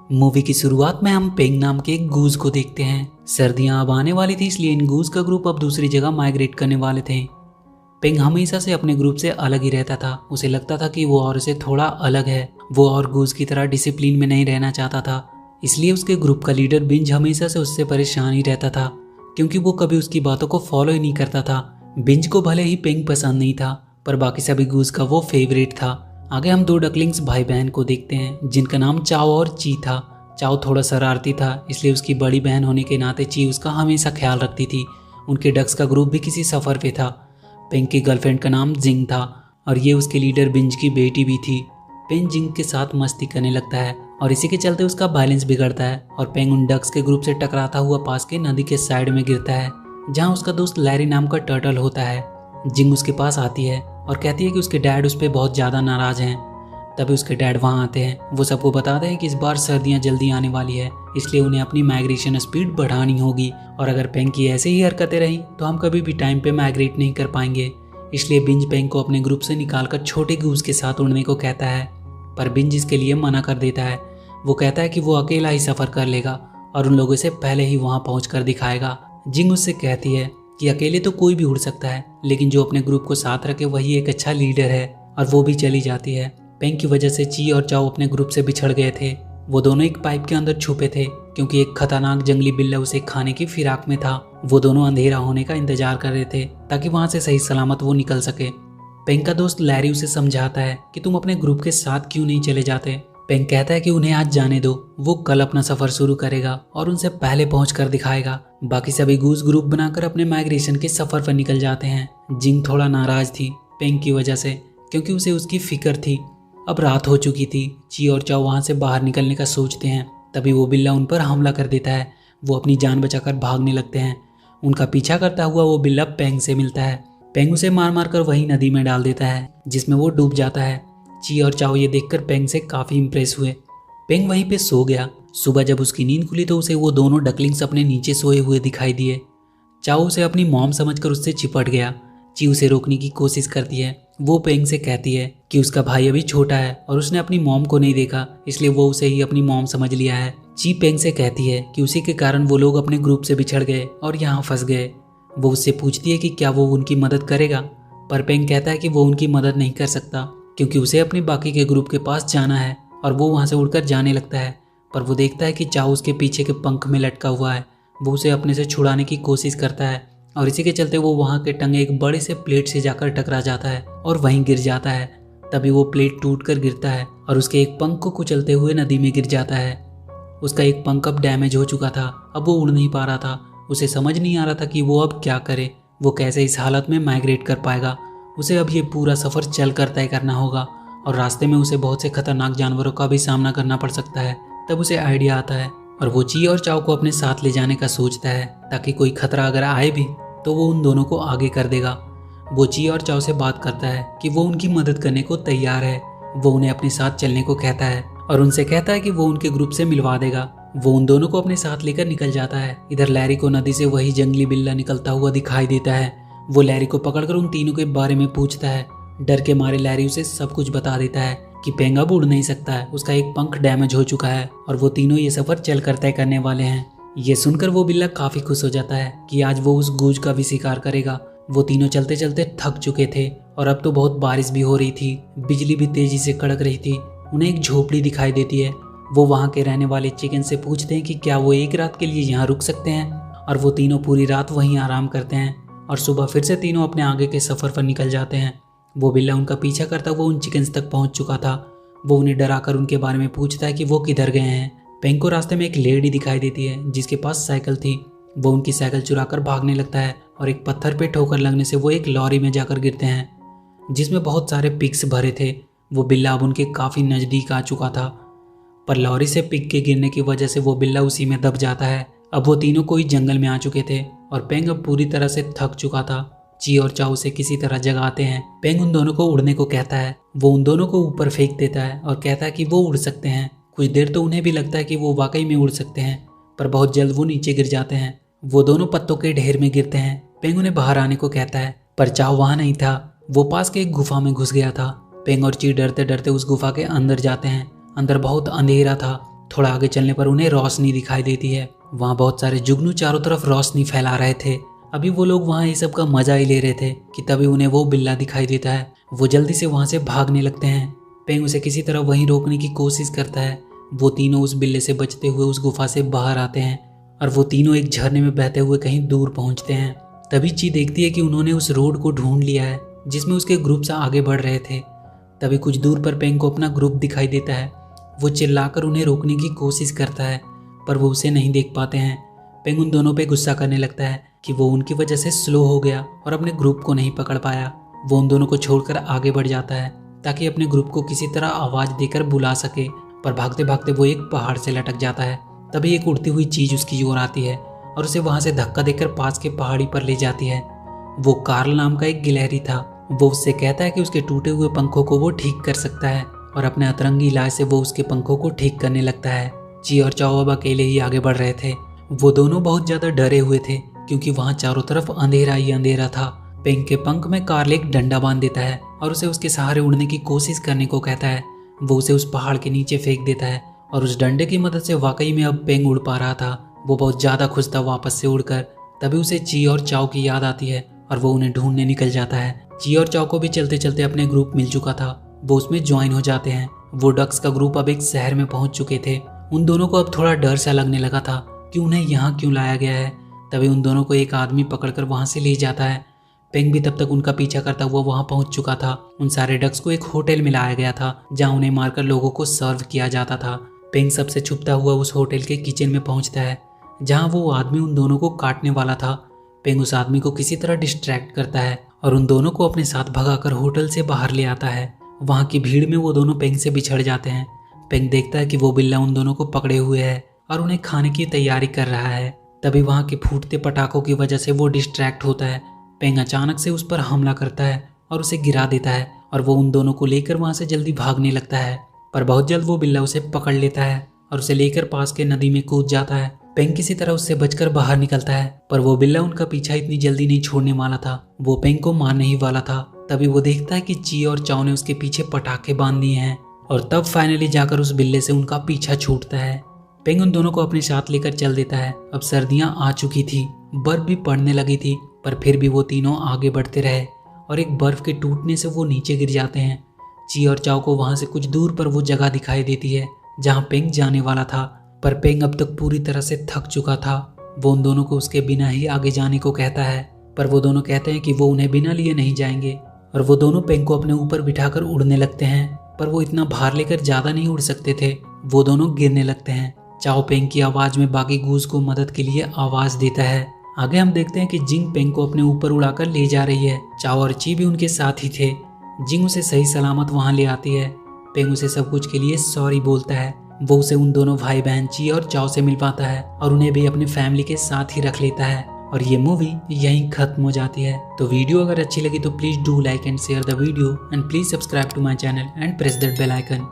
Movie की शुरुआत में हम पेंग नाम के एक गूज को देखते हैं। सर्दियां अब आने वाली थी, इसलिए इन गूज का ग्रुप अब दूसरी जगह माइग्रेट करने वाले थे। पेंग हमेशा से अपने ग्रुप से अलग ही रहता था। उसे लगता था कि वो और से थोड़ा अलग है। वो और गूज की तरह डिसिप्लिन में नहीं रहना चाहता था। इसलिए उसके ग्रुप का लीडर बिंज हमेशा से उससे परेशान ही रहता था, क्योंकि वो कभी उसकी बातों को फॉलो ही नहीं करता था। बिंज को भले ही पेंग पसंद नहीं था, पर बाकी सभी गूज का वो फेवरेट था। आगे हम दो डकलिंग्स भाई बहन को देखते हैं, जिनका नाम चाओ और ची था। चाओ थोड़ा शरारती था, इसलिए उसकी बड़ी बहन होने के नाते ची उसका हमेशा ख्याल रखती थी। उनके डक्स का ग्रुप भी किसी सफ़र पे था। पेंग की गर्लफ्रेंड का नाम जिंग था और ये उसके लीडर बिंज की बेटी भी थी। पेंग जिंग के साथ मस्ती करने लगता है और इसी के चलते उसका बैलेंस बिगड़ता है और पेंग उन डक्स के ग्रुप से टकराता हुआ पास के नदी के साइड में गिरता है, जहाँ उसका दोस्त लैरी नाम का टर्टल होता है। जिंग उसके पास आती है और कहती है कि उसके डैड उस पर बहुत ज़्यादा नाराज़ हैं। तभी उसके डैड वहाँ आते हैं। वो सबको बताते हैं कि इस बार सर्दियाँ जल्दी आने वाली है, इसलिए उन्हें अपनी माइग्रेशन स्पीड बढ़ानी होगी और अगर पेंग की ऐसे ही हरकतें रही तो हम कभी भी टाइम पे माइग्रेट नहीं कर पाएंगे। इसलिए बिंज पेंग को अपने ग्रुप से निकालकर छोटे गूज के साथ उड़ने को कहता है, पर बिंज इसके लिए मना कर देता है। वो कहता है कि वो अकेला ही सफ़र कर लेगा और उन लोगों से पहले ही वहाँ पहुँच कर दिखाएगा। जिंग उससे कहती है कि अकेले तो कोई भी उड़ सकता है, लेकिन जो अपने ग्रुप को साथ रखे वही एक अच्छा लीडर है, और वो भी चली जाती है। पेंग की वजह से ची और चाओ अपने ग्रुप से बिछड़ गए थे। वो दोनों एक पाइप के अंदर छुपे थे, क्योंकि एक खतरनाक जंगली बिल्ला उसे खाने की फिराक में था। वो दोनों अंधेरा होने का इंतजार कर रहे थे ताकि वहां से सही सलामत वो निकल सके। पेंग का दोस्त लैरी उसे समझाता है कि तुम अपने ग्रुप के साथ क्यों नहीं चले जाते। पेंग कहता है कि उन्हें आज जाने दो, वो कल अपना सफर शुरू करेगा और उनसे पहले पहुंच कर दिखाएगा। बाकी सभी गूज ग्रुप बनाकर अपने माइग्रेशन के सफर पर निकल जाते हैं। जिंग थोड़ा नाराज थी पेंग की वजह से, क्योंकि उसे उसकी फिक्र थी। अब रात हो चुकी थी। ची और चाओ वहां से बाहर निकलने का सोचते हैं, तभी वो बिल्ला उन पर हमला कर देता है। वो अपनी जान बचाकर भागने लगते हैं। उनका पीछा करता हुआ वो बिल्ला पेंग से मिलता है। पेंग उसे मार मार कर वही नदी में डाल देता है, जिसमें वो डूब जाता है। ची और चाओ ये देखकर पेंग से काफ़ी इम्प्रेस हुए। पेंग वहीं पे सो गया। सुबह जब उसकी नींद खुली तो उसे वो दोनों डकलिंग्स अपने नीचे सोए हुए दिखाई दिए। चाओ उसे अपनी मॉम समझकर उससे चिपट गया। ची उसे रोकने की कोशिश करती है। वो पेंग से कहती है कि उसका भाई अभी छोटा है और उसने अपनी मॉम को नहीं देखा, इसलिए वो उसे ही अपनी मॉम समझ लिया है। ची पेंग से कहती है कि उसी के कारण वो लोग अपने ग्रुप से बिछड़ गए और यहाँ फंस गए। वो उससे पूछती है कि क्या वो उनकी मदद करेगा, पर पेंग कहता है कि वो उनकी मदद नहीं कर सकता, क्योंकि उसे अपने बाकी के ग्रुप के पास जाना है। और वो वहाँ से उड़कर जाने लगता है, पर वो देखता है कि चाओ उसके पीछे के पंख में लटका हुआ है। वो उसे अपने से छुड़ाने की कोशिश करता है और इसी के चलते वो वहाँ के टंगे एक बड़े से प्लेट से जाकर टकरा जाता है और वहीं गिर जाता है। तभी वो प्लेट टूटकर गिरता है और उसके एक पंख को कुचलते हुए नदी में गिर जाता है। उसका एक पंख अब डैमेज हो चुका था। अब वो उड़ नहीं पा रहा था। उसे समझ नहीं आ रहा था कि वो अब क्या करे। वो कैसे इस हालत में माइग्रेट कर पाएगा। उसे अब ये पूरा सफ़र चल कर तय करना होगा और रास्ते में उसे बहुत से खतरनाक जानवरों का भी सामना करना पड़ सकता है। तब उसे आइडिया आता है और वो ची और चाओ को अपने साथ ले जाने का सोचता है, ताकि कोई खतरा अगर आए भी तो वो उन दोनों को आगे कर देगा। वो ची और चाओ से बात करता है कि वो उनकी मदद करने को तैयार है। वो उन्हें अपने साथ चलने को कहता है और उनसे कहता है कि वो उनके ग्रुप से मिलवा देगा। वो उन दोनों को अपने साथ लेकर निकल जाता है। इधर लैरी को नदी से वही जंगली बिल्ला निकलता हुआ दिखाई देता है। वो लैरी को पकड़कर उन तीनों के बारे में पूछता है। डर के मारे लैरी उसे सब कुछ बता देता है कि पेंग अब उड़ नहीं सकता है, उसका एक पंख डैमेज हो चुका है और वो तीनों ये सफर चल कर तय करने वाले हैं। ये सुनकर वो बिल्ला काफी खुश हो जाता है कि आज वो उस गूज का भी शिकार करेगा। वो तीनों चलते चलते थक चुके थे और अब तो बहुत बारिश भी हो रही थी। बिजली भी तेजी से कड़क रही थी। उन्हें एक झोपड़ी दिखाई देती है। वो वहाँ के रहने वाले चिकन से पूछते हैं कि क्या वो एक रात के लिए यहाँ रुक सकते हैं, और वो तीनों पूरी रात वहीं आराम करते हैं और सुबह फिर से तीनों अपने आगे के सफर पर निकल जाते हैं। वो बिल्ला उनका पीछा करता हुआ उन चिकन्स तक पहुंच चुका था। वो उन्हें डराकर उनके बारे में पूछता है कि वो किधर गए हैं। पेंग को रास्ते में एक लेडी दिखाई देती है जिसके पास साइकिल थी। वो उनकी साइकिल चुराकर भागने लगता है और एक पत्थर पे ठोकर लगने से वो एक लॉरी में जाकर गिरते हैं जिसमें बहुत सारे पिग्स भरे थे। वो बिल्ला अब उनके काफ़ी नज़दीक आ चुका था, पर लॉरी से पिग के गिरने की वजह से वो बिल्ला उसी में दब जाता है। अब वो तीनों कोई जंगल में आ चुके थे और पेंग अब पूरी तरह से थक चुका था। ची और चाओ उसे किसी तरह जगाते हैं। पेंग उन दोनों को उड़ने को कहता है। वो उन दोनों को ऊपर फेंक देता है और कहता है कि वो उड़ सकते हैं। कुछ देर तो उन्हें भी लगता है कि वो वाकई में उड़ सकते हैं, पर बहुत जल्द वो नीचे गिर जाते हैं। वो दोनों पत्तों के ढेर में गिरते हैं। पेंग उन्हें बाहर आने को कहता है, पर चाओ वहाँ नहीं था। वो पास के एक गुफा में घुस गया था। पेंग और ची डरते डरते उस गुफा के अंदर जाते हैं। अंदर बहुत अंधेरा था। थोड़ा आगे चलने पर उन्हें रोशनी दिखाई देती है। वहाँ बहुत सारे जुगनू चारों तरफ रोशनी फैला रहे थे। अभी वो लोग वहाँ ये सब का मजा ही ले रहे थे कि तभी उन्हें वो बिल्ला दिखाई देता है। वो जल्दी से वहाँ से भागने लगते हैं। पेंग उसे किसी तरह वहीं रोकने की कोशिश करता है। वो तीनों उस बिल्ले से बचते हुए उस गुफा से बाहर आते हैं और वो तीनों एक झरने में बहते हुए कहीं दूर पहुँचते हैं। तभी ची देखती है कि उन्होंने उस रोड को ढूंढ लिया है जिसमें उसके ग्रुप से आगे बढ़ रहे थे। तभी कुछ दूर पर पेंग को अपना ग्रुप दिखाई देता है। वो चिल्लाकर उन्हें रोकने की कोशिश करता है पर वो उसे नहीं देख पाते हैं। पेंग उन दोनों पे गुस्सा करने लगता है कि वो उनकी वजह से स्लो हो गया और अपने ग्रुप को नहीं पकड़ पाया। वो उन दोनों को छोड़कर आगे बढ़ जाता है ताकि अपने ग्रुप को किसी तरह आवाज़ देकर बुला सके, पर भागते भागते वो एक पहाड़ से लटक जाता है। तभी एक उड़ती हुई चीज़ उसकी ओर आती है और उसे वहाँ से धक्का देकर पास के पहाड़ी पर ले जाती है। वो कार्ल नाम का एक गिलहरी था। वो उससे कहता है कि उसके टूटे हुए पंखों को वो ठीक कर सकता है और अपने अतरंगी इलाज से वो उसके पंखों को ठीक करने लगता है। ची और चाओ अब अकेले ही आगे बढ़ रहे थे। वो दोनों बहुत ज़्यादा डरे हुए थे क्योंकि वहाँ चारों तरफ अंधेरा ही अंधेरा था। पेंग के पंख में कार्ल एक डंडा बांध देता है और उसे उसके सहारे उड़ने की कोशिश करने को कहता है। वो उसे उस पहाड़ के नीचे फेंक देता है और उस डंडे की मदद से वाकई में अब पेंग उड़ पा रहा था। वो बहुत ज़्यादा खुश था वापस से उड़कर। तभी उसे ची और चाओ की याद आती है और वो उन्हें ढूंढने निकल जाता है। ची और चाओ को भी चलते चलते अपने ग्रुप मिल चुका था। वो उसमें ज्वाइन हो जाते हैं। वो डक्स का ग्रुप अब एक शहर में पहुंच चुके थे। उन दोनों को अब थोड़ा डर सा लगने लगा था कि उन्हें यहाँ क्यों लाया गया है। तभी उन दोनों को एक आदमी पकड़कर वहाँ से ले जाता है। पेंग भी तब तक उनका पीछा करता हुआ वहाँ पहुँच चुका था। उन सारे डक्स को एक होटल में लाया गया था जहाँ उन्हें मारकर लोगों को सर्व किया जाता था। पेंग सबसे छुपता हुआ उस होटल के किचन में पहुँचता है जहाँ वो आदमी उन दोनों को काटने वाला था। पेंग उस आदमी को किसी तरह डिस्ट्रैक्ट करता है और उन दोनों को अपने साथ भगाकर होटल से बाहर ले आता है। वहाँ की भीड़ में वो दोनों पेंग से बिछड़ जाते हैं। पेंग देखता है कि वो बिल्ला उन दोनों को पकड़े हुए है और उन्हें खाने की तैयारी कर रहा है। तभी वहाँ के फूटते पटाखों की वजह से वो डिस्ट्रैक्ट होता है। पेंग अचानक से उस पर हमला करता है और उसे गिरा देता है और वो उन दोनों को लेकर वहाँ से जल्दी भागने लगता है। पर बहुत जल्द वो बिल्ला उसे पकड़ लेता है और उसे लेकर पास के नदी में कूद जाता है। पेंग किसी तरह उससे बचकर बाहर निकलता है पर वो बिल्ला उनका पीछा इतनी जल्दी नहीं छोड़ने वाला था। वो पेंग को मारने ही वाला था। तभी वो देखता है कि ची और चाओ ने उसके पीछे पटाखे बांध दिए हैं और तब फाइनली जाकर उस बिल्ले से उनका पीछा छूटता है। पेंग उन दोनों को अपने साथ लेकर चल देता है। अब सर्दियां आ चुकी थी, बर्फ भी पड़ने लगी थी, पर फिर भी वो तीनों आगे बढ़ते रहे और एक बर्फ के टूटने से वो नीचे गिर जाते हैं। ची और चाओ को वहां से कुछ दूर पर वो जगह दिखाई देती है जहां पेंग जाने वाला था, पर पेंग अब तक पूरी तरह से थक चुका था। वो उन दोनों को उसके बिना ही आगे जाने को कहता है, पर वो दोनों कहते हैं कि वो उन्हें बिना लिए नहीं जाएंगे और वो दोनों पेंग को अपने ऊपर बिठाकर उड़ने लगते हैं। पर वो इतना भार लेकर ज़्यादा नहीं उड़ सकते थे। वो दोनों गिरने लगते हैं। चाओ पेंग की आवाज़ में बाकी गूज को मदद के लिए आवाज़ देता है। आगे हम देखते हैं कि जिंग पेंग को अपने ऊपर उड़ाकर ले जा रही है। चाओ और ची भी उनके साथ ही थे। जिंग उसे सही सलामत वहाँ ले आती है। पेंग उसे सब कुछ के लिए सॉरी बोलता है। वो उसे उन दोनों भाई बहन ची और चाओ से मिलवाता है और उन्हें भी अपने फैमिली के साथ ही रख लेता है और ये मूवी यहीं खत्म हो जाती है। तो वीडियो अगर अच्छी लगी तो please do like and share the video and please subscribe to my channel and press that bell icon.